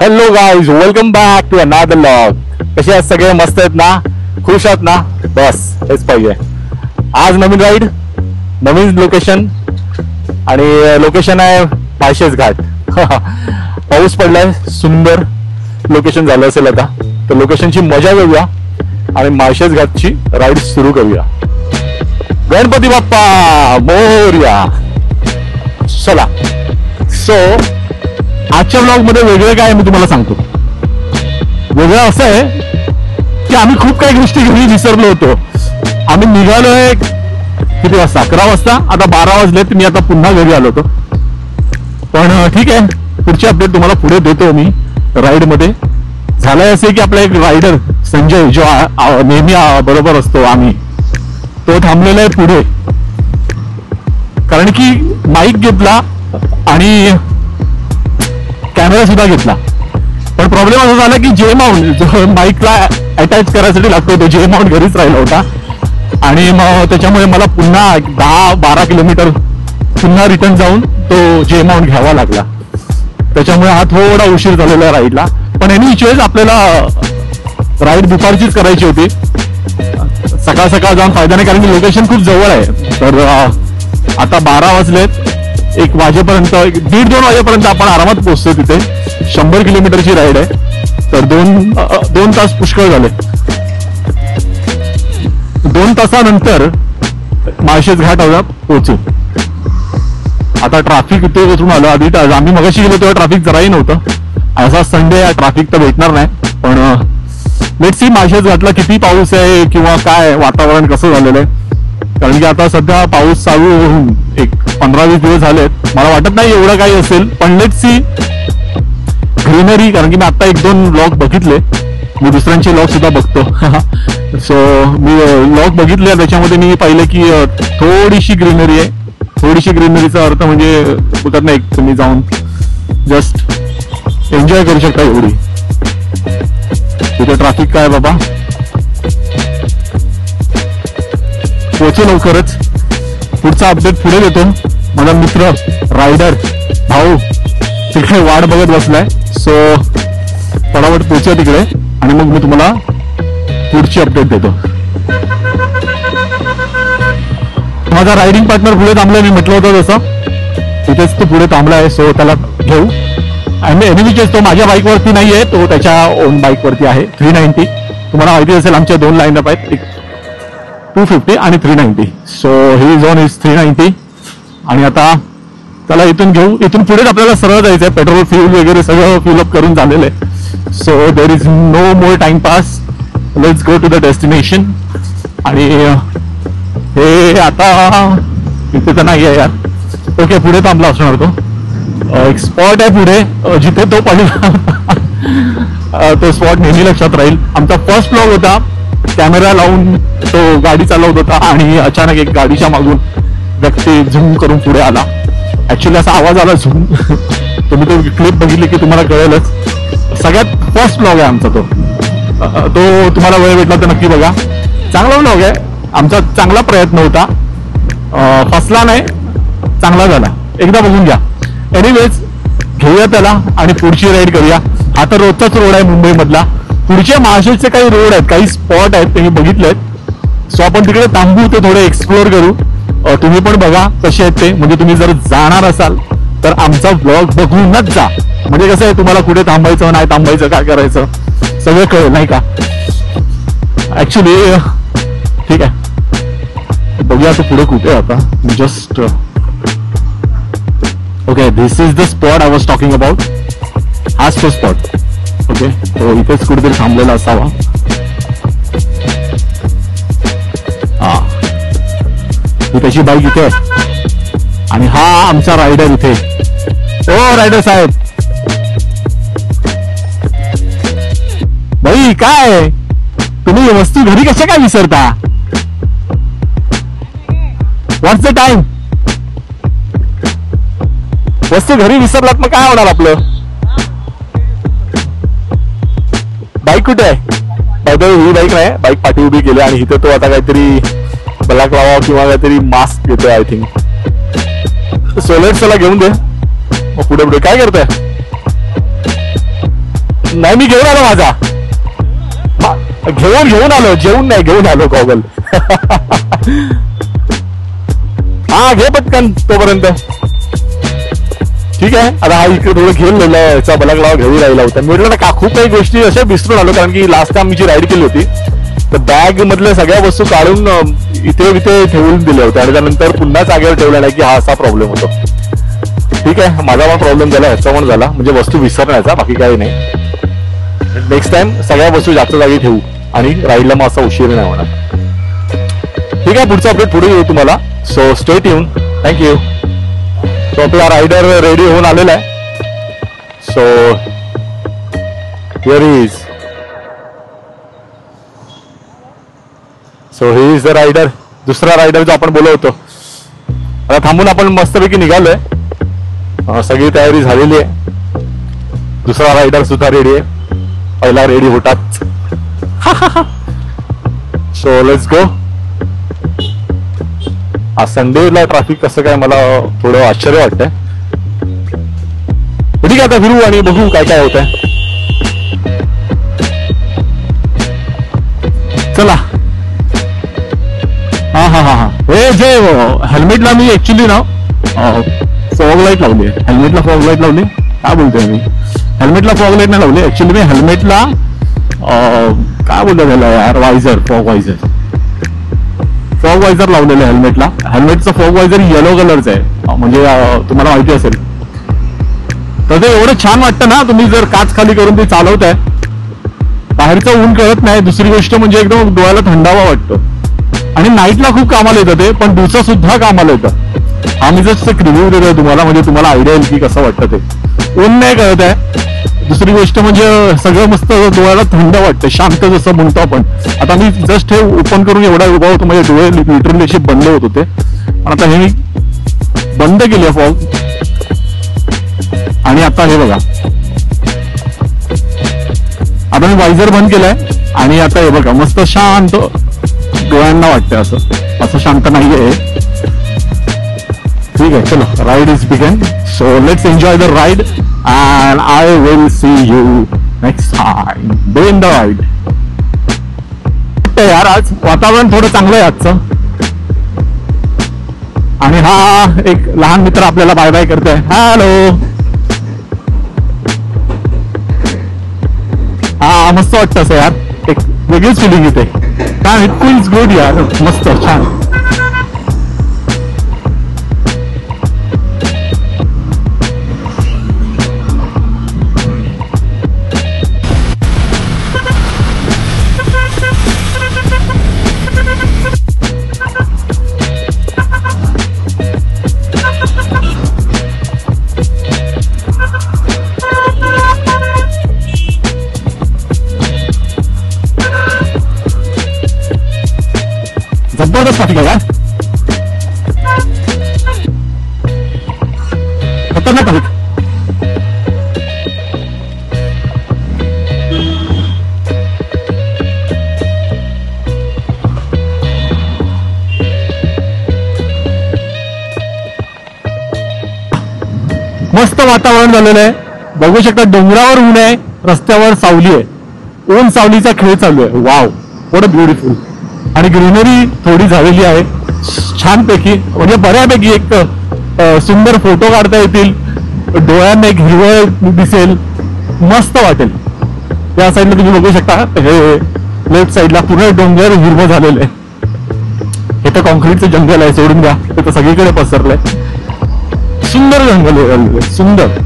Hello guys, welcome back to another vlog. कसे आहेत सगळे? मस्त आहेत ना? खुश आहात ना? बस हेच पाहिजे. आज नवीन राईड, नवीन लोकेशन, आणि लोकेशन आहे माळशेज घाट. पाऊस पडलाय, सुंदर लोकेशन झालं असेल आता. तर लोकेशनची मजा घेऊया आणि माळशेज घाटची राईड सुरू करूया. गणपती बाप्पा मोरया. चला. सो आजच्या ब्लॉग मध्ये वेगळं काय मी तुम्हाला सांगतो. वेगळं असं आहे की आम्ही खूप काही गोष्टी घरी विसरलो होतो. आम्ही निघालोय किती वाजता? 11 वाजता. आता 12 वाजलेत. मी आता पुन्हा घरी आलो होतो. पण ठीक आहे, पुढची अपडेट तुम्हाला पुढे देतो मी राईड मध्ये. झालंय असे की आपला एक रायडर संजय, जो नेहमी बरोबर असतो आम्ही, तो थांबलेला आहे पुढे. कारण की माईक घेतला आणि कॅमेरा सुद्धा घेतला. पण प्रॉब्लेम असा झाला की जे माउंट जो माईकला अटॅच करायसाठी लागतो तो जे माउंट घरीच राहिला होता. आणि मग त्याच्यामुळे मला पुन्हा 10-12 किलोमीटर पुन्हा रिटर्न जाऊन तो जे माउंट घ्यावा लागला. त्याच्यामुळे हा थोडा उशीर झालेला राईडला. पण एनी चॉईस आपल्याला राईड दुपारचीच करायची होती. सकाळ सकाळ जाऊन फायदा नाही, कारण की लोकेशन खूप जवळ आहे. तर आता 12 वाजलेत. 1 वाजेपर्यंत, 1-2 वाजेपर्यंत आपण आरामात पोहोचतो तिथे. 100 किलोमीटरची राईड आहे. तर 2 तास पुष्कळ झाले. 2 तासानंतर माळशेज घाट पोहोचू. आता ट्रॅफिक इथे उतरून आलं. आधी आम्ही मगाशी गेलो तेव्हा ट्रॅफिक जराही नव्हतं. असा संडे आहे, ट्रॅफिक तर भेटणार नाही. पण लेट्स सी माळशेज घाटला किती पाऊस आहे किंवा काय वातावरण कसं झालेलं आहे. कारण की आता सध्या पाऊस चालू होऊन 15-20 दिवस झालेत. मला वाटत नाही एवढं काही असेल. पण लेट्स सी ग्रीनरी. कारण की मी आता 1-2 व्लॉग बघितले. मी दुसऱ्यांचे व्लॉग सुद्धा बघतो. सो मी व्लॉग बघितले, त्याच्यामध्ये मी पाहिलं की थोडीशी ग्रीनरी आहे. थोडीशी ग्रीनरीचा अर्थ म्हणजे बोलतात ना, एक तुम्ही जाऊन जस्ट एन्जॉय करू शकता एवढी. तिथे ट्रॅफिक काय बाबा. पोहोचू लवकरच. पुढचा अपडेट पुढे देतो. माझा मित्र रायडर भाऊ तिकडे वाट बघत बसलाय. सो फटाफट पोहोचूया तिकडे आणि मग मी तुम्हाला पुढची अपडेट देतो. माझा रायडिंग पार्टनर पुढे थांबलाय. मी म्हटलं होतं तसं तिथेच तो पुढे थांबलाय. सो त्याला घेऊ. आणि एनिमीचेस तो माझ्या बाईकवरती नाहीये, तो त्याच्या ओन बाईकवरती आहे. 390. तुम्हाला माहिती असेल आमच्या 2 लाईनअप आहेत, एक 250 आणि 390. So he is on is 390. आणि आता त्याला इथून घेऊ. इथून पुढेच आपल्याला सरळ जायचंय. पेट्रोल फ्यूल वगैरे सगळं फिलअप करून झालेलं आहे. So there is no more timepass. Let's go to the destination. आणि हे आता इथे तर नाही आहे यार. ओके, पुढे थांबला असणार तो. एक स्पॉट आहे पुढे जिथे तो पडला. तो स्पॉट नेहमी लक्षात राहील. आमचा फर्स्ट व्लॉग होता. कॅमेरा लावून तो गाडी चालवत होता आणि अचानक एक गाडीच्या मागून व्यक्ती झूम करून पुढे आला. ऍक्च्युली असा आवाज आला झूम. तुम्ही तो क्लिप बघितली की तुम्हाला कळेलच. सगळ्यात फर्स्ट व्लॉग आहे आमचा तो. तुम्हाला वेळ भेटला तर नक्की बघा. चांगला व्लॉग आहे आमचा. चांगला प्रयत्न होता. फसला नाही, चांगला झाला. एकदा बघून घ्या. एनिवेज, घेऊया त्याला आणि पुढची राईड करूया. हा तर रोजचाच रोड आहे मुंबई मधला. पुढच्या माळशेजचे काही रोड आहेत, काही स्पॉट आहेत, ते मी बघितलेत. सो आपण तिकडे थांबू, ते थोडे एक्सप्लोर करू. तुम्ही पण बघा कसे आहेत ते. म्हणजे तुम्ही जर जाणार असाल तर आमचा ब्लॉग बघूनच जा. म्हणजे कसं आहे, तुम्हाला कुठे थांबायचं, नाही थांबायचं, काय करायचं सगळं कळेल, नाही का? ऍक्च्युली ठीक आहे, बघूया तो पुढे कुठे आहे आता. Just okay, this is the spot I was talking about. हाच तो स्पॉट. ओके, तो इथेच कुठेतरी थांबलेला असावा. हा, ही त्याची बाईक इथे आणि हा आमचा रायडर इथे. ओ रायडर साहेब, भाई काय तुम्ही वस्तू घरी कशा काय विसरता? व्हॉट्स द टाइम? वस्तू घरी विसरलात मग काय होणार आपलं? बाईक कुठे आहे? ही बाईक नाही, बाईक पाठी उभी केली आणि इथे तो आता काहीतरी ब्लॅक लावा किंवा काहीतरी मास्क घेतोय आय थिंक. सोलेट चला घेऊन दे. मग पुढे पुढे काय करताय? नाही मी घेऊन आलो माझा, घेऊन आलो, जेवून नाही घेऊन आलो गॉगल. हा घे पटकन तोपर्यंत. ठीक आहे. आता हा इकडे थोडं घेऊन लिहिलं याचा बलागलावा घेऊन राहिला होता. मी म्हटलं ना खूप काही गोष्टी अशा विसरून आलो, कारण की लास्ट टाइम मी जी राईड केली होती तर बॅग मधल्या सगळ्या वस्तू काढून इथे इथे ठेवून दिल्या होत्या आणि त्यानंतर पुन्हा जागेवर ठेवल्या नाही की हा असा प्रॉब्लेम होतो. ठीक आहे, माझा पण प्रॉब्लेम झाला, ह्याचा पण झाला, म्हणजे वस्तू विसरण्याचा, बाकी काही नाही. नेक्स्ट टाइम सगळ्या वस्तू जास्त जागी ठेवू आणि राईडला मग असा उशीर नाही होणार. ठीक आहे, पुढचा अपडेट पुढे येऊ तुम्हाला. So stay tune. Thank you. So आपला रायडर रेडी होऊन आलेला आहे. So here is. So he is the rider, दुसरा रायडर जो आपण बोलत होतो. आता थांबून आपण मस्तपैकी निघालोय, सगळी तयारी झालेली आहे. दुसरा रायडर सुद्धा रेडी आहे, पहिला रेडी होतात. So let's go. आज संडेला ट्रॅफिक कसं काय मला थोडं आश्चर्य वाटतंय. ठीक आहे, आता फिरू आणि बघू काय काय होत आहे. चला. हा हे जे हेल्मेटला मी ऍक्च्युली ना फॉग लाईट लावली आहे. हेल्मेटला फॉग लाईट लावली, काय बोलतोय मी, हेल्मेटला फॉग लाईट नाही लावली ऍक्च्युली मी. हेल्मेटला काय बोलतो त्याला यार, वायझर, फॉग वायझर, फॉग वायझर लावलेलं आहे हेल्मेटला. हेल्मेटचं फॉग वायझर येलो कलरचं आहे, म्हणजे तुम्हाला माहिती असेल. तर ते एवढं छान वाटतं ना, तुम्ही जर काच खाली करून ते चालवताय, बाहेरचं ऊन कळत नाही. दुसरी गोष्ट म्हणजे एकदम डोळ्याला थंडावा वाटतो आणि नाईटला खूप कामाला येतं ते, पण दिवसा सुद्धा कामाला येतं. आम्ही जस्ट एक रिव्ह्यू देतोय तुम्हाला, म्हणजे तुम्हाला आयडिया येईल की कसं वाटतं ते. ऊन नाही कळत आहे. दुसरी गोष्ट म्हणजे सगळं मस्त डोळ्याला थंड वाटतं, शांत जसं म्हणतो आपण. आता मी जस्ट हे ओपन करून एवढा उभा होतो, म्हणजे डोळे लिटरली असे बंद होत होते. आता हे मी बंद केले फॉग आणि आता हे बघा, आता मी वायझर बंद केलाय आणि आता हे बघा मस्त शांत डोळ्यांना वाटतंय. असं शांत नाहीये. ठीक आहे, चलो ride is begin. So let's enjoy the ride and I will see you next time. Doing the ride. यार आज वातावरण थोडं चांगलं आहे आजचं. आणि हा एक लहान मित्र आपल्याला बाय बाय करतोय. हॅलो. हा मस्त वाटतं असं यार, एक वेगळीच फिलिंग येते. काय इट फील्स गुड यार, मस्त छान. जबरदस्त ट्रॅफिक आहे यार, खतरनाक ट्रॅफिक. मस्त वातावरण झालेलं आहे. बघू शकता डोंगरावर ऊन आहे, रस्त्यावर सावली आहे. ऊन सावलीचा खेळ चालू आहे. Wow, what a beautiful. आणि ग्रीनरी थोडी झालेली आहे छानपैकी, म्हणजे बऱ्यापैकी एक सुंदर फोटो काढता येतील, डोळ्यांना एक हिरवळ दिसेल, मस्त वाटेल. या साईडला तुम्ही बघू शकता, हे लेफ्ट साईडला पूर्ण डोंगर हिरवं झालेलं आहे. हे तर कॉन्क्रीटचं जंगल आहे, सोडून द्या, ते तर सगळीकडे पसरलंय. सुंदर जंगल आहे, सुंदर.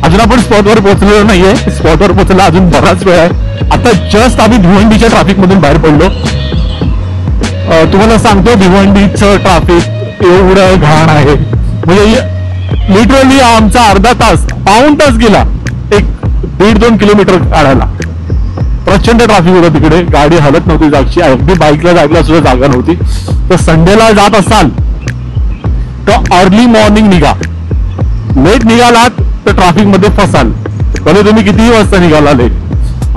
अजून आपण स्पॉटवर पोहोचलेलो नाहीये, स्पॉटवर पोहोचला अजून बराच वेळ आहे. आता जस्ट आम्ही भिवंडीच्या ट्रॅफिक मधून बाहेर पडलो. तुम्हाला सांगतो, भिवंडीचं ट्रॅफिक एवढं घाण आहे, म्हणजे लिटरली आमचा अर्धा तास, पाऊण तास गेला एक 1.5-2 किलोमीटर काढायला. प्रचंड ट्रॅफिक होतं तिकडे, गाडी हलत नव्हती जागची, अगदी बाईकला जायला सुद्धा जागा नव्हती. तर संडेला जात असाल तर अर्ली मॉर्निंग निघा. लेट निघालात तर ट्रॅफिक मध्ये फसाल. भले तुम्ही कितीही वाजता निघाला लेट,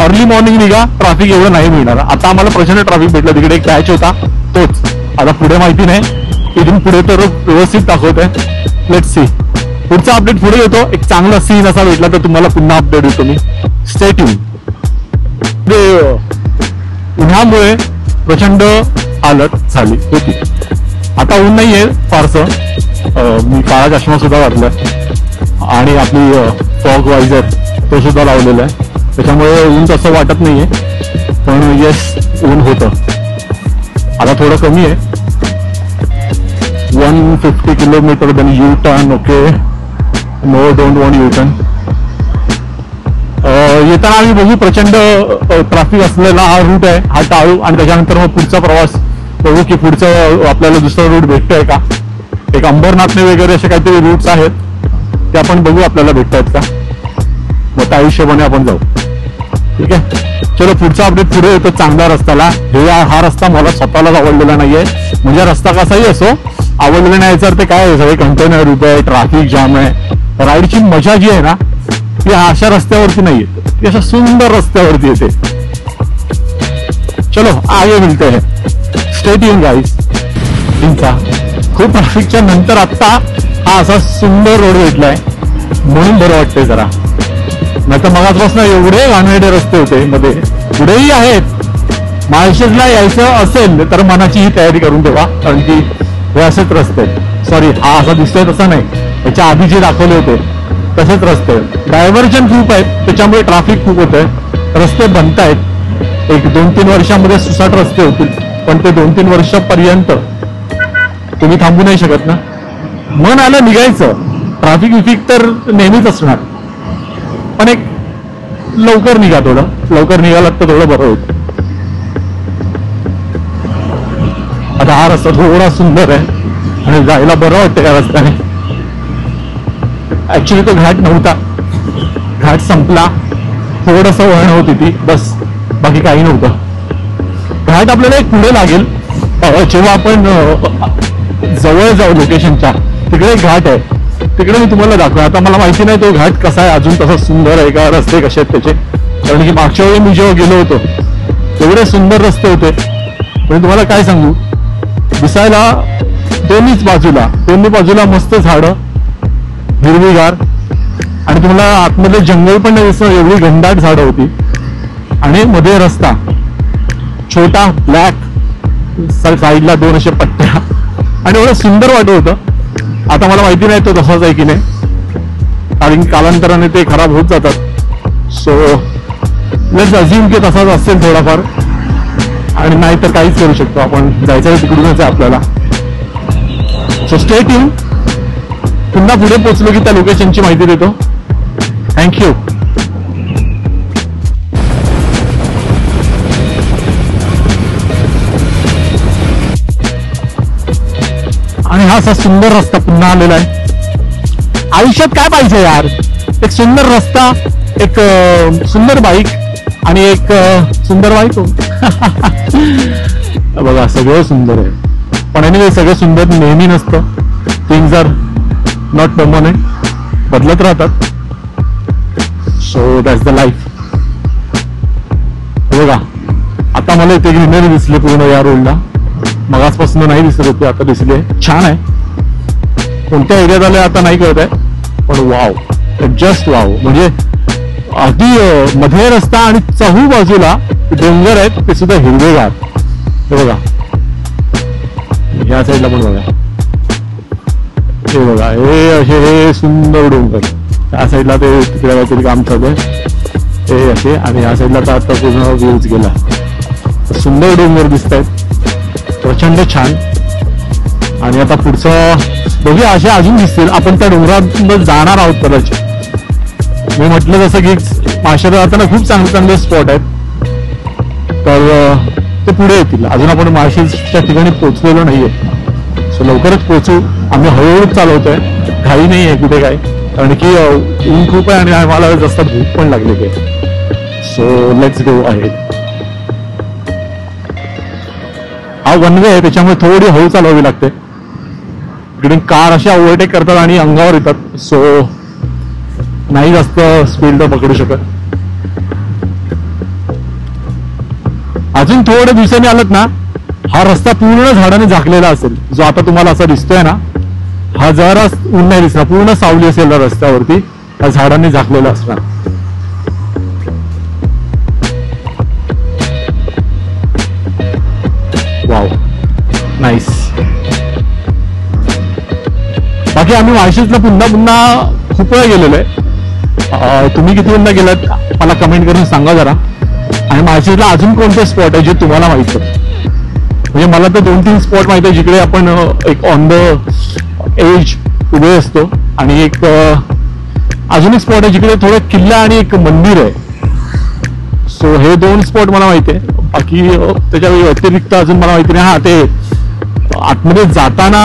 अर्ली मॉर्निंग निघा, ट्रॅफिक एवढं नाही मिळणार. आता आम्हाला प्रचंड ट्रॅफिक भेटला. तिकडे एक कॅच होता तोच, आता पुढे माहिती नाही, इथून पुढे तर व्यवस्थित दाखवत आहे. Let's see. पुढचा अपडेट पुढे येतो. एक चांगला सीन असा भेटला तर तुम्हाला पुन्हा अपडेट देतो मी. Stay tune. उन्हामुळे प्रचंड हालत झाली होती. आता ऊन नाहीये फारसं. मी काळा चष्मा सुद्धा घातलाय आणि आपली फॉग वायझर तो सुद्धा लावलेला आहे, त्याच्यामुळे ऊन तसं वाटत नाहीये. पण येस, ऊन होतं. आता थोडं कमी आहे. 150 kilometre then U turn. Okay, no don't want U turn. येताना आम्ही बघू. प्रचंड ट्रॅफिक असलेला हा रूट आहे, हा टाळू आणि त्याच्यानंतर मग पुढचा प्रवास बघू की पुढचं आपल्याला दुसरा रूट भेटतोय का. एक अंबरनाथने वगैरे असे काहीतरी रूट्स आहेत, ते आपण बघू आपल्याला भेटतायत का. मग त्या हिशोबाने आपण जाऊ. ठीक आहे, चलो पुढचा अपडेट पुढे येतो. चांगल्या रस्त्याला. हा रस्ता मला स्वतःलाच आवडलेला नाहीये. म्हणजे रस्ता कसाही असो, आवडलेला नाही याचा अर्थ काय आहे, सगळे कंटेनर उभे आहे, ट्रॅफिक जाम आहे. राईडची मजा जी आहे ना ती अशा रस्त्यावरती नाही येते, ती अशा सुंदर रस्त्यावरती येते. चलो आगे मिळते है. Stay tune guys. खूप ट्रॅफिकच्या नंतर आता हा असा सुंदर रोड भेटलाय म्हणून बरं वाटतंय जरा. नाही तर मगाचपासून एवढे घाणेरडे रस्ते होते मध्ये. पुढेही आहेत. माळशेजला यायचं असेल तर मनाची ही तयारी करून ठेवा, कारण की हे असेच रस्ते. सॉरी, हा असा दिसतोय तसा नाही, याच्या आधी जे दाखवले होते तसेच रस्ते. डायव्हर्जन खूप आहेत, त्याच्यामुळे ट्रॅफिक खूप होतंय. रस्ते बनतायत. एक 2-3 वर्षामध्ये सुसाट रस्ते होतील, पण ते 2-3 वर्षापर्यंत तुम्ही थांबू नाही शकत ना. मन आलं निघायचं. ट्रॅफिक विफिक तर नेहमीच असणार, पण एक लवकर निघा. थोडं लवकर निघालात तर थोडं बरं होतं. आता हा रस्ता थोडा सुंदर आहे आणि जायला बरं वाटतं या रस्त्याने. ऍक्च्युली तो घाट नव्हता, घाट संपला. थोडस वळण होती ती, बस, बाकी काही नव्हतं. घाट आपल्याला एक पुढे लागेल जेव्हा आपण जवळ जाऊ लोकेशनच्या. तिकडे एक घाट आहे, तिकडे मी तुम्हाला दाखवा. आता मला माहिती नाही तो घाट कसा आहे, अजून तसा सुंदर आहे का, रस्ते कसे आहेत त्याचे. कारण की मागच्या वेळी मी जेव्हा गेलो होतो तेवढे सुंदर रस्ते होते. पण तुम्हाला काय सांगू, दिसायला दोन्ही बाजूला मस्त झाडं, हिरवीगार, आणि तुम्हाला आतमध्ये जंगल पण नाही दिसतं, एवढी घनदाट झाडं होती. आणि मध्ये रस्ता छोटा, ब्लॅक, साईडला 2 अशा पट्ट्या, आणि एवढं सुंदर वाटत होतं. आता मला माहिती नाही तो तसाच आहे की नाही, कारण कालांतराने ते खराब होत जातात. सो लेट्स अज्युम की तसाच असेल थोडाफार, आणि नाही तर काहीच करू शकतो आपण. जायचं तिकडूनच आहे आपल्याला. So stay tune. पुन्हा पुढे पोहोचलो की त्या लोकेशनची माहिती देतो. थँक्यू. आणि हा असा सुंदर रस्ता पुन्हा आलेला आहे. आयुष्यात काय पाहिजे यार, एक सुंदर रस्ता, एक सुंदर बाईक आणि एक सुंदर बाईक. बघा सगळं सुंदर आहे, पण एनिवे सगळं सुंदर नेहमी नसतं. थिंग्स आर नॉट परमनंट, बदलत राहतात. So that's the life. बघा आता मला इथे ग्रीनरी दिसली पूर्ण या रोडला. मगासपासून नाही दिसत होती, आता दिसली. छान आहे. कोणत्या एरियात आले आता नाही कळत आहे, पण वाव, जस्ट वाव. म्हणजे अगदी मध्ये रस्ता आणि चहू बाजूला डोंगर आहेत, ते सुद्धा हिरवेगार. हे बघा, या साईडला पण बघा, हे बघा, हे असे हे सुंदर डोंगर. त्या साईडला ते तिकडे काहीतरी काम चालू आहे, हे असे. आणि या साईडला तर आता पूर्ण व्ह्यूज गेला. सुंदर डोंगर दिसत आहेत, प्रचंड छान. आणि आता पुढचं बघूया, असे अजून दिसतील. आपण त्या डोंगरात जाणार आहोत कदाचित. मी म्हटलं जसं की माशेला जाताना खूप चांगले चांगले स्पॉट आहेत, तर ते पुढे येतील. अजून आपण माळशेजच्या ठिकाणी पोहोचलेलो नाहीये. सो लवकरच पोहोचू. आम्ही हळूहळूच चालवतोय, घाई नाही आहे कुठे काय, कारण की ऊन खूप आहे आणि आम्हाला जास्त भूक पण लागली आहे. So let's go ahead. हा वन वे आहे, त्याच्यामुळे थोडी हळू चालवावी लागते. इकडे कार अशा ओव्हरटेक करतात आणि अंगावर येतात. सो नाही जास्त स्पीड तर पकडू शकत. अजून थोड्या दिवसांनी आलात ना, हा रस्ता पूर्ण झाडाने झाकलेला असेल, जो आता तुम्हाला असा दिसतोय ना, हा जरा ऊन नाही दिसणार, पूर्ण सावली असेल रस्त्यावरती, त्या झाडांनी झाकलेलं असणार. Wow, nice. बाकी आम्ही माळशेजला पुन्हा खूप वेळा गेलेलो आहे. तुम्ही किती वेळा गेलात मला कमेंट करून सांगा जरा. आणि माळशेजला अजून कोणते स्पॉट आहे जे तुम्हाला माहित आहे? म्हणजे मला तर 2-3 स्पॉट माहित आहे जिकडे आपण एक ऑन द एज उभे असतो, आणि एक अजून एक स्पॉट आहे जिकडे थोडं किल्ला आणि एक मंदिर आहे. सो हे 2 स्पॉट मला माहिती आहे. बाकी त्याच्या व्यतिरिक्त अजून मला माहिती नाही. हा, ते आतमध्ये जाताना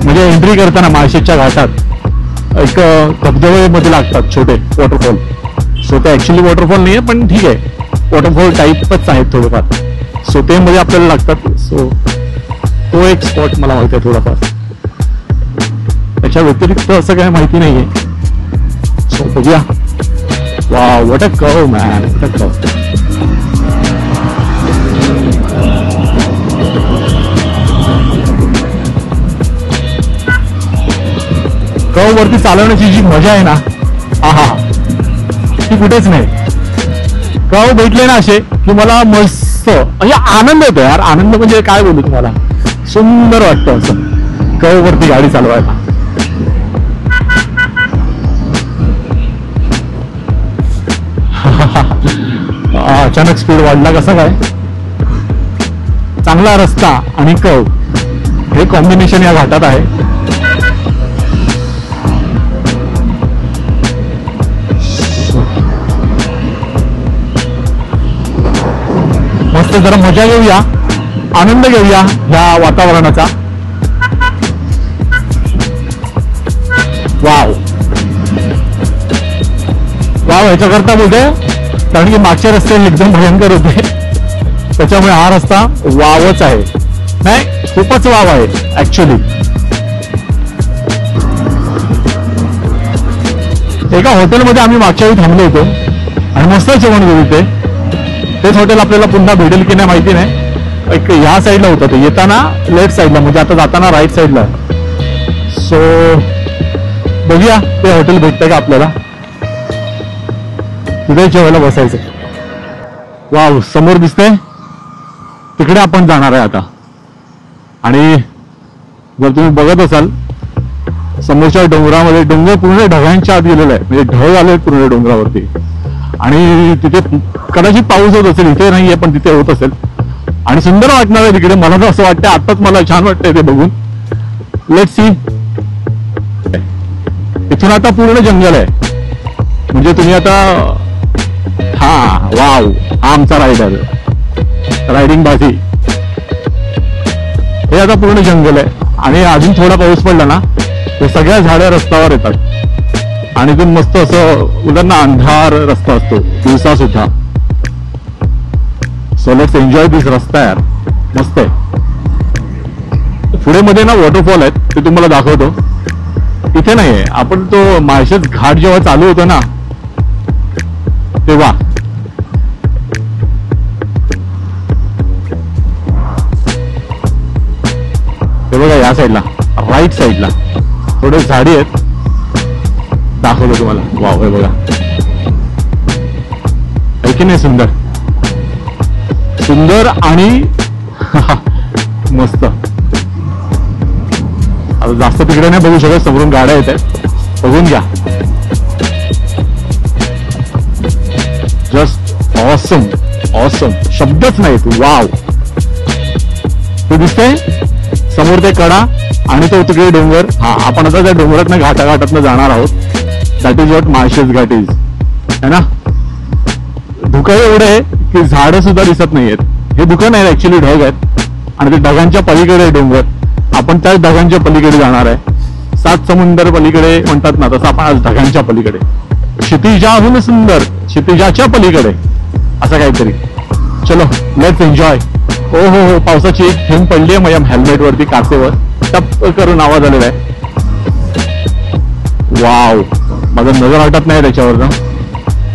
म्हणजे एंट्री करताना माळशेजच्या घाटात एक धबधबे लागतात छोटे वॉटरफॉल. सो ते ऍक्च्युली वॉटरफॉल नाही आहे, पण ठीक आहे, वॉटरफॉल टाईपच आहेत थोडेफार. सो ते मध्ये आपल्याला लागतात. सो तो एक स्पॉट मला माहिती आहे थोडाफार. त्याच्या व्यतिरिक्त असं काही माहिती नाहीये. सो बघूया. Wow, what a curve man, what a curve. Curve वरती चालवण्याची जी मजा आहे ना, आहा, ती कुठेच नाही. कर्व भेटले ना असे की मला मस्त म्हणजे आनंद होतो यार. आनंद म्हणजे काय बोलू तुम्हाला, सुंदर वाटतं असं कर्व वरती गाडी चालवायला. अचानक स्पीड वाढला कसा काय? चांगला रस्ता आणि कर्व हे कॉम्बिनेशन या घाटात आहे. मस्त जरा मजा घेऊया, आनंद घेऊया ह्या वातावरणाचा. वाव वाव, ह्याच्याकरता बोलते कारण की मागचे रस्ते एकदम भयंकर होते, त्याच्यामुळे हा रस्ता वावच आहे. नाही, खूपच वाव आहे ऍक्च्युली. एका हॉटेलमध्ये आम्ही मागच्या वेळी थांबलो होतो आणि मस्त जेवण घेऊ. तेच हॉटेल आपल्याला पुन्हा भेटेल की नाही माहिती नाही. एक ह्या साईडला होतं ते, येताना लेफ्ट साईडला, म्हणजे आता जाताना राईट साईडला. सो बघूया ते हॉटेल भेटतंय का आपल्याला, तिथे जेवायला बसायचं. वाव, समोर दिसतंय तिकडे आपण जाणार आहे आता. आणि जर तुम्ही बघत असाल समोरच्या डोंगरामध्ये, डोंगर पूर्ण ढगांच्या आत गेलेला आहे, म्हणजे ढग आले पूर्ण डोंगरावरती. आणि तिथे कदाचित पाऊस होत असेल, इथे नाहीये पण तिथे होत असेल. आणि सुंदर वाटणार आहे तिकडे. मला तर असं वाटतं, आताच मला छान वाटतंय ते बघून. Let's see. इथून आता पूर्ण जंगल आहे, म्हणजे तुम्ही आता, हा वाव, हा आमचा रायडर, रायडिंग बाजी. हे आता पूर्ण जंगल आहे. आणि अजून थोडा पाऊस पडला ना ते सगळ्या झाड्या रस्त्यावर येतात आणि इथून मस्त असं उलट अंधार रस्ता असतो दिवसा सुद्धा. सो लेट्स एन्जॉय दिस रस्ता यार, मस्त आहे. पुढे मध्ये ना वॉटरफॉल आहेत, ते तुम्हाला दाखवतो. इथे नाहीये, आपण तो माळशेज घाट जेव्हा चालू होतो ना तेव्हा. हे बघा या साईडला, राईट साईडला थोडे झाडी आहेत, दाखवतो तुम्हाला. वाव, हे बघा, आहे की नाही सुंदर, सुंदर आणि मस्त. आता जास्त तिकडे नाही बघू शकत, समोरून गाड्या येत आहेत, बघून घ्या. जस्ट ऑसम, ऑसम, शब्दच नाहीत. वाव, ते दिसतंय समोर ते कडा आणि तो तिकडे डोंगर. हा, आपण आता त्या डोंगरातनं घाटाघाटातनं जाणार आहोत. That is what Malshej Ghat is, है ना. धुकं एवढं आहे की झाडं सुद्धा दिसत नाहीयेत. हे धुकं नाही, ऍक्च्युली ढग आहेत आणि ते ढगांच्या पलीकडे डोंगर. आपण त्याच ढगांच्या पलीकडे जाणार आहे. 7 समुंदर पलीकडे म्हणतात ना, तसं आपण आज ढगांच्या पलीकडे, क्षितिजाहून सुंदर, क्षितिजाच्या पलीकडे, असं काहीतरी. चलो लेट्स एन्जॉय. हो हो हो, पावसाची एक थेंब पडली आहे माझ्या हेल्मेट वरती, काचेवर टप करून आवाज आलेला आहे. वाव, माझं नजर हटत नाही त्याच्यावर ना.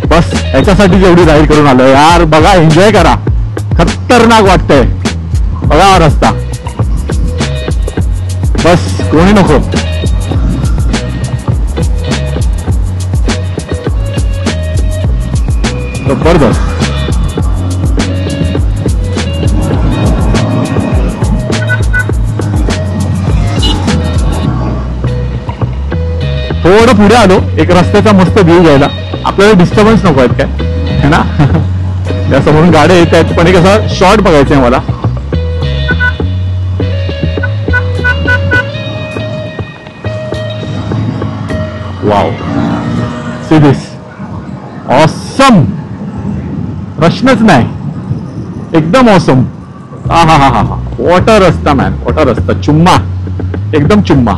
बस याच्यासाठीच एवढी राईड करून आलो यार. बघा, एन्जॉय करा. खतरनाक वाटतंय, बघा रस्ता. बस कोणी नको. जबरदस्त. थोडं पुढे आलो, एक रस्त्याचा मस्त व्ह्यू घ्यायला. आपल्याला डिस्टर्बन्स नको आहेत काय है ना. त्या समोरून गाड्या येत आहेत, पण एक असा शॉर्ट बघायचा आहे मला. Wow, see this, awesome. प्रश्नच नाही, एकदम ऑसम. हा हा हा हा, वॉटर रस्ता मॅन, वॉटर रस्ता. चुम्मा, एकदम चुम्मा.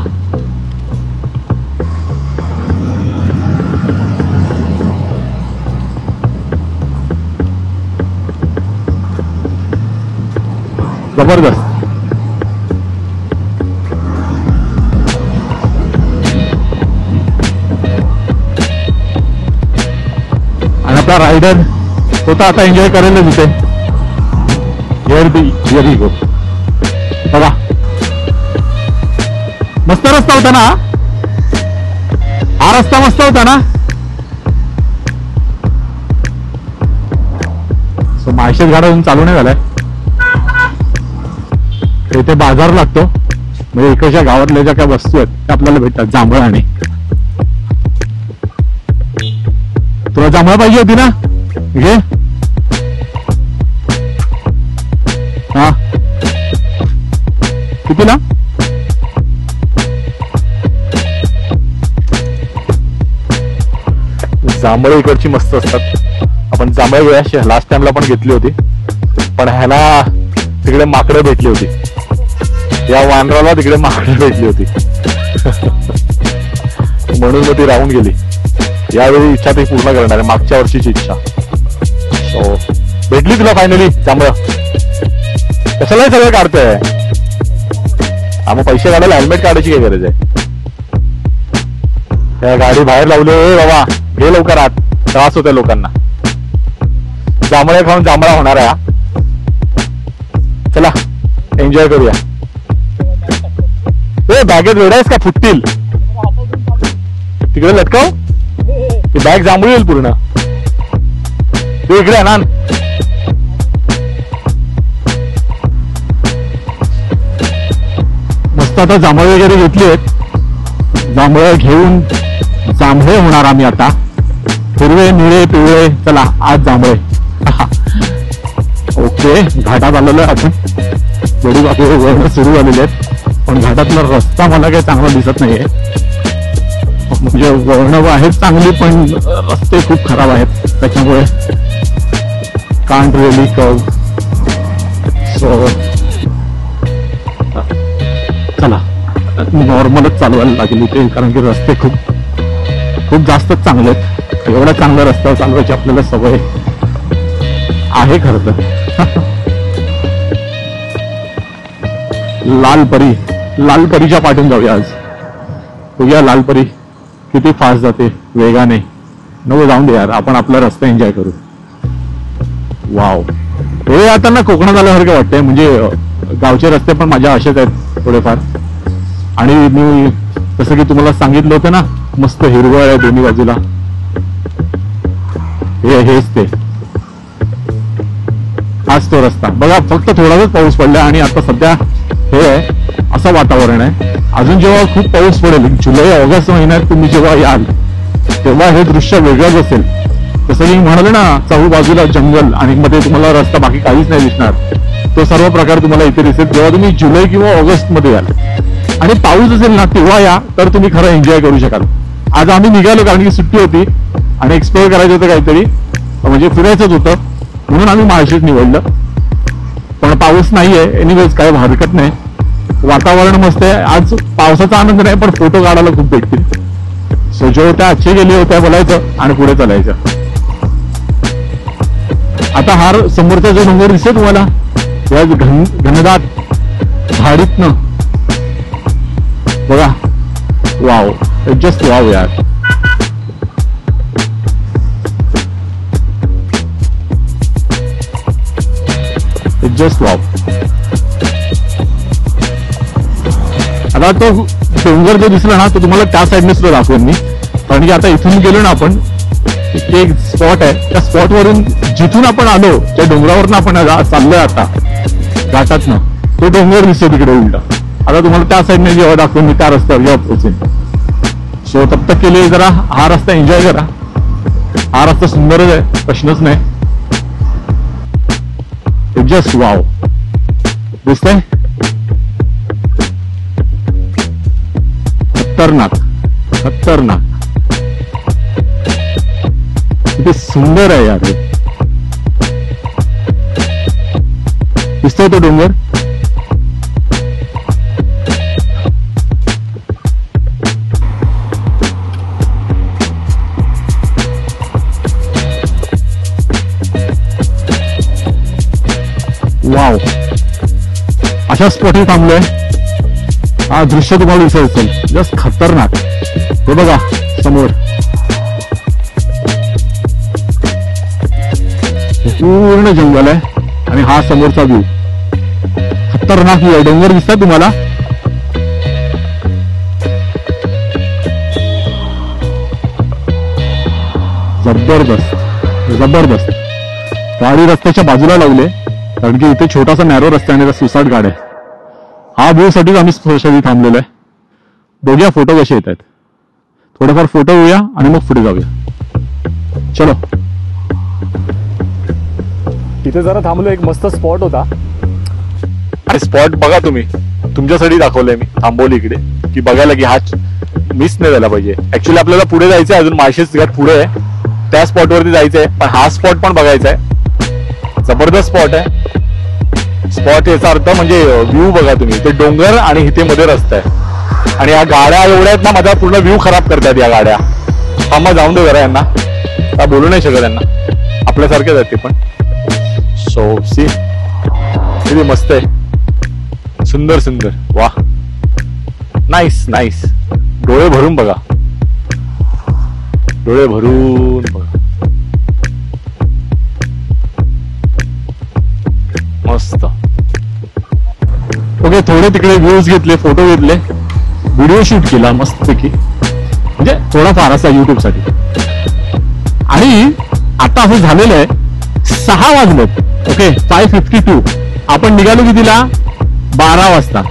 जबरदस्त. आणि आपला रायडर तो तर आता एन्जॉय करेलच इथे. हिअर ही गो. बघा, मस्त रस्ता होता ना हा रस्ता, मस्त होता ना. सो माळशेज घाटातून चालू नाही झालाय. इथे बाजार लागतो, म्हणजे इकडच्या गावातल्या ज्या काही वस्तू आहेत त्या आपल्याला भेटतात. जांभळं, आणि तुला जांभळं पाहिजे होती ना, घे. हा, कितीला? जांभळं इकडची मस्त असतात. आपण जांभळं वेळा लास्ट टाइमला पण घेतली होती, पण ह्याला तिकडे माकडं भेटली होती. या वानराला तिकडे माकडं भेटली होती. म्हणून मग ती राहून गेली. यावेळी इच्छा ती पूर्ण करणार आहे, मागच्या वर्षीची इच्छा. सो भेटली तुला फायनली जांभळं. कशालाही सगळं काढतोय. मग पैसे काढायला हेल्मेट काढायची काय गरज आहे. त्या गाडी बाहेर लावली बाबा, घे लवकर आत, त्रास होतोय लोकांना. जांभळ्या खाऊन जांभळा होणार आहे. चला एन्जॉय करूया. ए, बॅगेत वेडायस का, फुटतील तिकडे. लटकाव, ती बॅग जांभळी येईल पूर्ण. तू इकडे ना. मस्त आता जांभळे वगैरे घेतली आहेत. जांभळे घेऊन जांभळे होणार आम्ही आता. हिरवे, निळे, पिवळे. चला आज जांभळे. ओके, घाटात आलेलो आहे आपण. थोडी बाकी वळण सुरू झालेली आहेत, पण घाटातला रस्ता मला काही चांगला दिसत नाहीये. म्हणजे वळणं आहेत चांगली, पण रस्ते खूप खराब आहेत, त्याच्यामुळे कांट रिअली कर्व. सो चला नॉर्मलच चालवायला लागेल इथे, कारण की रस्ते खूप जास्तच चांगले आहेत. एवढ्या चांगल्या रस्त्यावर चालवायची आपल्याला सवय आहे खरं तर. लालपरीच्या पाठून जाऊया आज. बघूया लालपरी किती फास्ट जाते, वेगाने. नको जाऊन दे यार, आपण आपला रस्ता एन्जॉय करू. वाव, हे आता ना कोकणात आल्यासारखं वाटतंय. म्हणजे गावचे रस्ते पण माझ्या असेच आहेत थोडेफार. आणि मी जसं की तुम्हाला सांगितलं होतं ना, मस्त हिरवळ आहे दोन्ही बाजूला. हेच ते, हाच तो रस्ता. बघा, फक्त थोडाच पाऊस पडला आणि आता सध्या हे आहे असं वातावरण आहे. अजून जेव्हा खूप पाऊस पडेल, जुलै ऑगस्ट महिन्यात तुम्ही जेव्हा याल, तेव्हा हे दृश्य वेगळंच असेल. जसं की म्हणाले ना, चहूबाजूला जंगल आणि मध्ये तुम्हाला रस्ता, बाकी काहीच नाही दिसणार. तो सर्व प्रकार तुम्हाला इथे दिसेल जेव्हा तुम्ही जुलै किंवा ऑगस्ट मध्ये याल. आणि पाऊस असेल ना तेव्हा या, तर तुम्ही खरं एन्जॉय करू शकाल. आज आम्ही निघालो कारण की सुट्टी होती आणि एक्सप्लोअर करायचं होतं काहीतरी, म्हणजे फिरायचंच होतं, म्हणून आम्ही माळशेज निवडलं. पण पाऊस नाहीये, एनिवेज काही हरकत नाही. वातावरण मस्त आहे. आज पावसाचा आनंद नाही, पण फोटो काढायला खूप भेटतील. सो जो त्या आजचे गेले होत्या बोलायचं आणि पुढे चालायचं. आता हा समोरचा जो डोंगर दिसतो तुम्हाला, या घनदाट झाडीतनं बघा. वाव, जस्ट वाव यार. Just wow. आता तो डोंगर जो दिसला ना, तो तुम्हाला त्या साईडने सुद्धा दाखवेन मी, कारण की आता इथून गेलो ना आपण, एक स्पॉट आहे, त्या स्पॉट वरून जिथून आपण आलो त्या डोंगरावरून आपण चाललोय आता घाटातनं, तो डोंगर दिसतो तिकडे उलटा. आता तुम्हाला त्या साईडने जेव्हा दाखवून मी त्या रस्त्यावर जेव्हा पोहोचेन. सो तब तक केले जरा हा रस्ता एन्जॉय करा. हा रस्ता सुंदरच आहे, प्रश्नच नाही. जस्ट वाव दिसतंय, खतरनाक खतरनाक, किती सुंदर आहे यार. दिसतोय तो डोंगर. वाव, अशा स्पॉटी थांबलोय. हा दृश्य तुम्हाला दिसत असेल, जस्ट खतरनाक. हे बघा समोर पूर्ण जंगल आहे आणि हा समोरचा व्ह्यू खतरनाक व्ह्यू आहे. डोंगर दिसतात तुम्हाला. जबरदस्त जबरदस्त. गाडी रस्त्याच्या बाजूला लावले कारण की इथे छोटासा नॅरो रस्ता आणि सुसाट गाड्या. हा व्ह्यू साठीच आम्ही स्पेशली थांबलेलो आहे. बघूया फोटो कसे येत आहेत. थोडेफार फोटो घेऊया आणि मग पुढे जाऊया. चलो. इथे जरा थांबलो, एक मस्त स्पॉट होता. आणि स्पॉट बघा तुम्ही, तुमच्यासाठी दाखवलंय मी, थांबवली इकडे की बघायला की हा मिस नाही झाला पाहिजे. ऍक्च्युली आपल्याला पुढे जायचंय, अजून माळशेज घाट पुढे आहे, त्या स्पॉट वरती जायचंय, पण हा स्पॉट पण बघायचा आहे. जबरदस्त स्पॉट आहे. स्पॉट याचा अर्थ म्हणजे व्ह्यू बघा तुम्ही, ते डोंगर आणि इथे मध्ये रस्ता आहे आणि या गाड्या एवढ्या आहेत ना, माझा पूर्ण व्ह्यू खराब करतात या गाड्या. हा मग जाऊन दे जरा यांना, काय बोलू नाही शकत यांना, आपल्यासारखेच आहेत ते पण. सो सी किती मस्त आहे, सुंदर सुंदर. वा, नाईस नाईस. डोळे भरून बघा, डोळे भरून बघा, मस्त. ओके, थोडे तिकडे व्ह्यूज घेतले, फोटो घेतले, व्हिडिओ शूट केला मस्तपैकी, म्हणजे थोडाफार असा युट्यूब साठी. आणि आता असं झालेलं आहे, 6 वाजलेत. ओके, 5:52. आपण निघालो कितीला? 12 वाजता.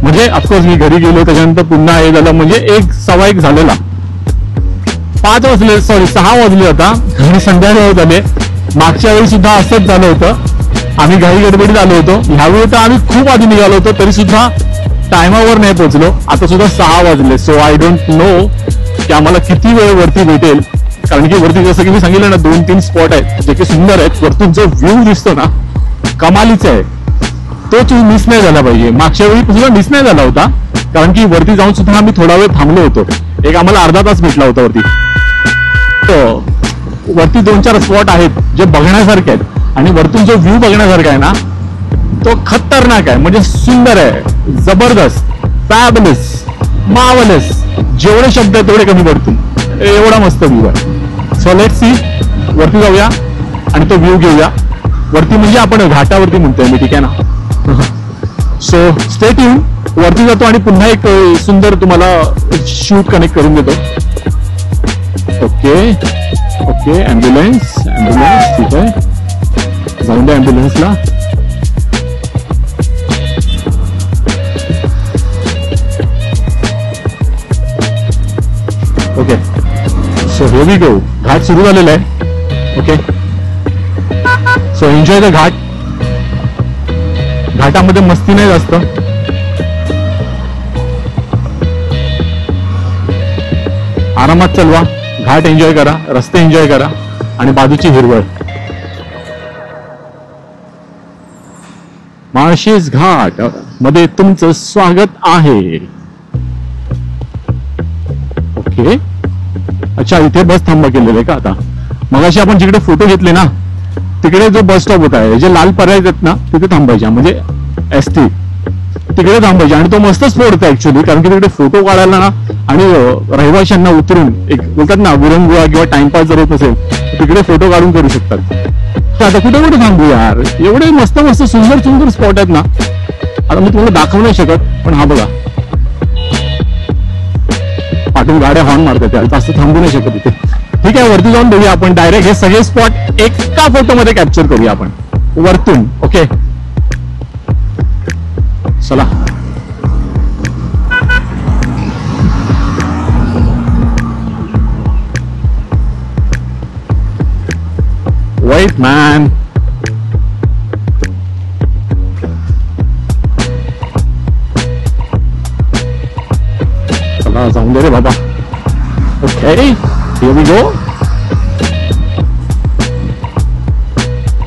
म्हणजे ऑफकोर्स मी घरी गेलो, त्याच्यानंतर पुन्हा हे झालं, म्हणजे 1:15 झालेला. 5 वाजले, सॉरी 6 वाजले आता आणि संध्याकाळ होत आले. मागच्या वेळी सुद्धा असंच झालं होतं, आम्ही घाई गडबडीत आलो होतो. ह्यावेळी तर आम्ही खूप आधी निघालो होतो, तरी सुद्धा टायमावर नाही पोहोचलो. आता सुद्धा 6 वाजले. सो आय डोंट नो की आम्हाला किती वेळ वरती भेटेल, कारण की वरती जसं की मी सांगितलं ना, 2-3 स्पॉट आहेत जे की सुंदर आहेत. वरतून जो व्ह्यू दिसतो ना, कमालीचा आहे. तो तुम्ही मिस नाही झाला पाहिजे. मागच्या वेळी सुद्धा मिस नाही झाला होता, कारण की वरती जाऊन सुद्धा आम्ही थोडा वेळ थांबलो होतो. एक आम्हाला अर्धा तास भेटला होता वरती. वरती 2-4 स्पॉट आहेत जे बघण्यासारखे आहेत आणि वरतून जो व्ह्यू बघण्यासारखा आहे ना, तो खतरनाक आहे, म्हणजे सुंदर आहे, जबरदस्त, फॅबुलस, मार्वलस. जेवढे शब्द आहेत तेवढे कमी पडतील, एवढा मस्त व्ह्यू आहे. सो लेट्स सी, वरती जाऊया आणि तो व्ह्यू घेऊया. वरती म्हणजे आपण घाटावरती म्हणतोय मी, ठीक आहे ना. So stay tune. वरती जातो आणि पुन्हा एक सुंदर तुम्हाला शूट कनेक्ट करून देतो. ओके ओके, ॲम्ब्युलन्स ॲम्ब्युलन्स, ठीक आहे, जाऊन द्या ॲम्ब्युलन्सला. Okay, so here we go. घाट सुरू झालेला आहे. Okay, so enjoy the ghat. घाटामध्ये मस्ती नाही जास्त, आरामात चलवा, घाट एन्जॉय करा, रस्ते एन्जॉय करा आणि बाजूची हिरवळ. माळशेज घाट मध्ये तुमचं स्वागत आहे. ओके, अच्छा, इथे बस थांबा केलेलं आहे का आता? मगाशी आपण जिकडे फोटो घेतले ना, तिकडे जो बस स्टॉप होता आहे, जे लाल पर्याय आहेत ना, तिथे थांबायच्या, म्हणजे एसटी तिकडे थांबायचे. आणि तो मस्त स्पॉट होता ऍक्च्युली, कारण की तिकडे फोटो काढायला ना आणि रहिवाशांना उतरून एक बोलतात ना विरंगुळा किंवा टाइमपास जर होत नसेल, तिकडे फोटो काढून करू शकतात. तर आता कुठे कुठे थांबू यार, एवढे मस्त मस्त सुंदर सुंदर स्पॉट आहेत ना. आता मी तुम्हाला दाखवू नाही शकत, पण हा बघा, पाठून गाड्या हॉर्न मारतात, जास्त थांबू नाही शकत इथे. ठीक आहे, वरती जाऊन बघूया आपण. डायरेक्ट हे सगळे स्पॉट एका फोटोमध्ये कॅप्चर करूया आपण वरतून. ओके चला. Wait man. चला जाऊन दे रे बाबा. Okay here we go.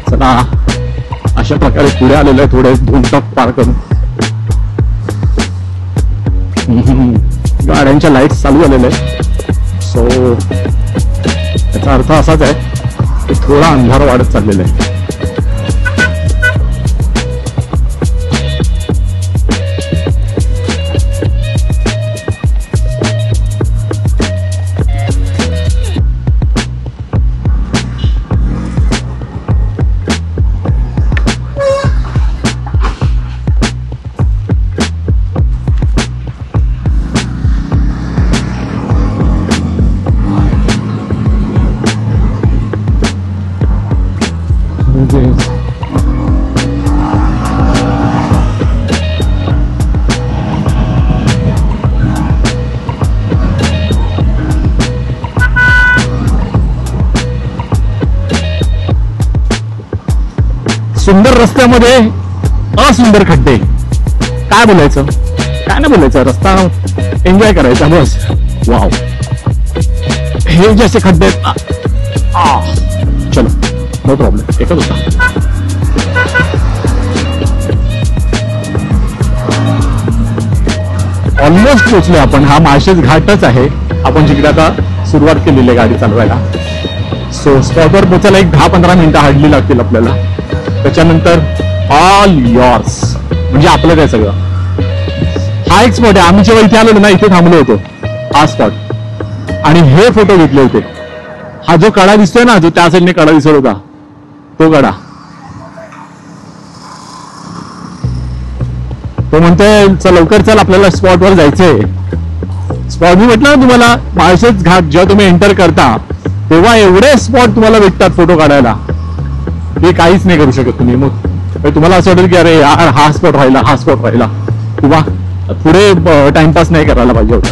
चला अशा प्रकारे पुढे आलेलं आहे, थोडे 2 टप पार करून. गाड्यांच्या लाईट्स चालू झालेले आहे. सो याचा अर्थ असाच आहे की थोडा अंधार वाढत चाललेला आहे. सुंदर रस्त्यामध्ये असुंदर खड्डे. काय बोलायचं, काय नाही बोलायचं, रस्ता एन्जॉय करायचा बस. वाव, हे जे असे खड्डे चलो नो प्रॉब्लेम. एकच होता. ऑलमोस्ट पोहोचले आपण. हा माळशेज घाटच आहे आपण जिकडे आता सुरुवात केलेली आहे गाडी चालवायला. सो स्पॉटवर पोहोचायला एक 10-15 मिनिटं हार्डली लागतील आपल्याला. त्याच्यानंतर ऑल यॉर्स, म्हणजे आपलं काय सगळं. हा एक स्पॉट आहे. आम्ही जेव्हा इथे आलो ना, इथे थांबलो होतो हा स्पॉट आणि हे फोटो घेतले होते. हा जो कडा दिसतोय ना, जो त्या साईडने कडा दिसत होता, तो कडा. तो म्हणतोय चल लवकर चल, आपल्याला स्पॉटवर जायचंय. स्पॉट मी म्हटलं ना तुम्हाला, माळशेज घाट जेव्हा तुम्ही एंटर करता तेव्हा एवढे स्पॉट तुम्हाला भेटतात फोटो काढायला, हे काहीच नाही करू शकत तुम्ही. मग तुम्हाला असं वाटेल की अरे यार हा स्पॉट राहिला, हा स्पॉट राहिला, किंवा पुढे टाइमपास नाही करायला पाहिजे होता.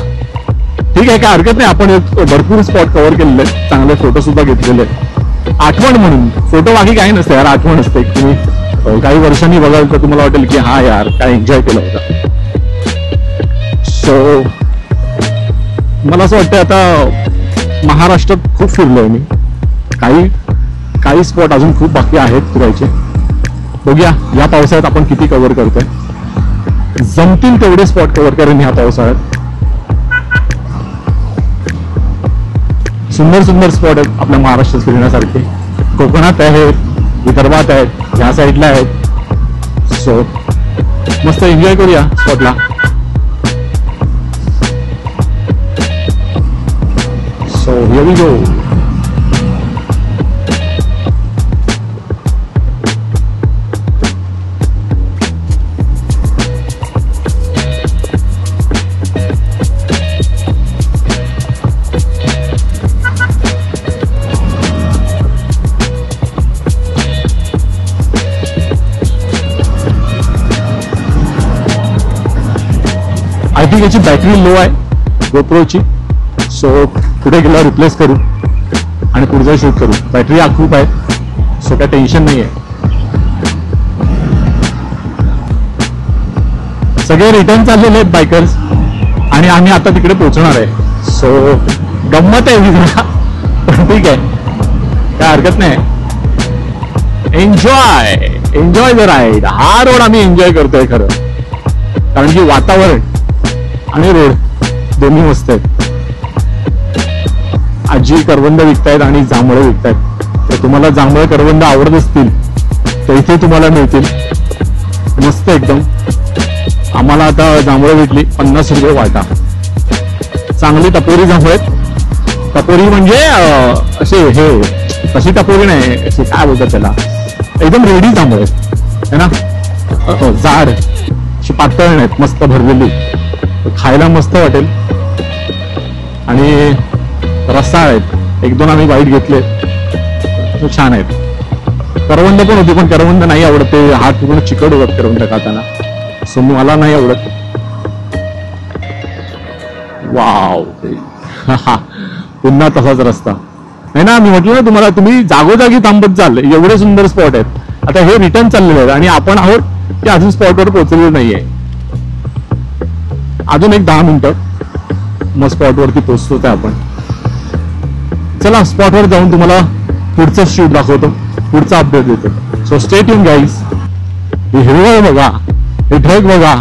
ठीक आहे, काय हरकत नाही. आपण भरपूर स्पॉट कव्हर केलेले आहेत, चांगले फोटो सुद्धा घेतलेले आहेत. आठवण म्हणून फोटो बाकी काही नसते यार, आठवण असते. तुम्ही काही वर्षांनी बघाल तर तुम्हाला वाटेल की हा यार काय एन्जॉय केलं होतं. सो मला असं वाटतं आता महाराष्ट्रात खूप फिरलोय मी. काही स्पॉट अजून खूप बाकी आहेत फिरायचे. बघूया या पावसाळ्यात आपण किती कव्हर करतोय. जमतील तेवढे स्पॉट कव्हर करेन ह्या पावसाळ्यात. सुंदर सुंदर स्पॉट आहेत आपल्या महाराष्ट्रात फिरण्यासारखे. कोकणात आहेत, विदर्भात आहेत, ह्या साईडला आहेत. सो मस्त एन्जॉय करूया स्पॉटला. So here we go. I think याची बॅटरी लो आहे गोप्रोची. सो पुढे गेल्यावर रिप्लेस करू आणि पुढचा शूट करू. बॅटरी खूप आहे, सो काय टेन्शन नाही आहे. सगळे रिटर्न चाललेले आहेत बायकर्स आणि आम्ही आता तिकडे पोहोचणार आहे. सो गंमत आहे विजरा, पण ठीक आहे, काय हरकत नाही. Enjoy the ride. हा रोड आम्ही एन्जॉय करतोय खरं, कारण की वातावरण आणि रोड दोन्ही मस्त आहेत. आजी करवंद विकतायत आणि जांभळं विकतायत. तर तुम्हाला जांभळं करवंद आवडत असतील तर इथे तुम्हाला मिळतील मस्त एकदम. आम्हाला आता जांभळं भेटली 50 रुपये वाटा. चांगली टपोरी जांभळं आहेत. टपोरी म्हणजे असे हे तशी टपोरी नाही, असे काय बोलतात त्याला, एकदम रेडी जांभळं आहेत है ना. जाड अशी पातळ नाहीत, मस्त भरलेली, खायला मस्त वाटेल आणि रस्सा आहेत. एक दोन आम्ही बाईट घेतले, छान आहेत. करवंद पण होती, पण करवंद नाही आवडत, ते हात पूर्ण चिकट होतात करवंद खाताना, सो मला नाही आवडत. वाव पुन्हा तसाच रस्ता नाही ना. मी म्हटलं ना तुम्हाला, तुम्ही जागोजागी थांबत चाल, एवढे सुंदर स्पॉट आहेत. आता हे रिटर्न चाललेले आहेत आणि आपण आहोत की अजून स्पॉटवर पोहोचलेलो नाहीये. अजून एक 10 मिनिटं मग स्पॉटवरती पोहोचतो ते आपण. चला स्पॉटवर जाऊन तुम्हाला पुढचं शूट दाखवतो, पुढचा अपडेट देतो. So stay tune guys. हे हिरवळ बघा, हे ढग बघा,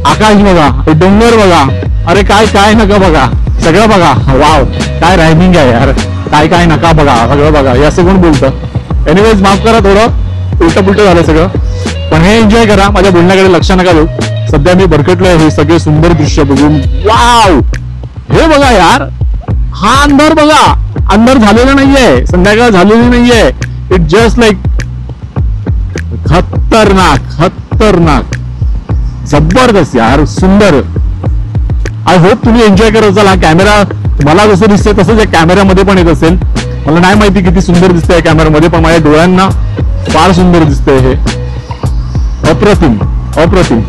आकाश बघा, हे डोंगर बघा, अरे काय काय नका बघा, सगळं बघा. वाव, काय रायमिंग आहे यार, काय काय नका बघा, सगळं बघा. हे असं कोण बोलतं? एनिवेज माफ करा, थोडं उलट पुलट झालं सगळं, पण हे एन्जॉय करा. माझ्या बोलण्याकडे लक्ष नका देऊ. सध्या मी भरकटलोय हे सगळे सुंदर दृश्य बघून. वाव, हे बघा यार, हा अंधार बघा, अंधार झालेला नाहीये, संध्याकाळ झालेली नाहीये. इट जस्ट लाईक खतरनाक खतरनाक, जबरदस्त यार, सुंदर. आय होप तुम्ही एन्जॉय करत असाल. हा कॅमेरा मला जसं दिसतंय तसंच या कॅमेऱ्यामध्ये पण येत असेल. मला नाही माहिती किती सुंदर दिसतंय कॅमेऱ्यामध्ये, पण माझ्या डोळ्यांना फार सुंदर दिसतंय हे. अप्रतिम अप्रतिम.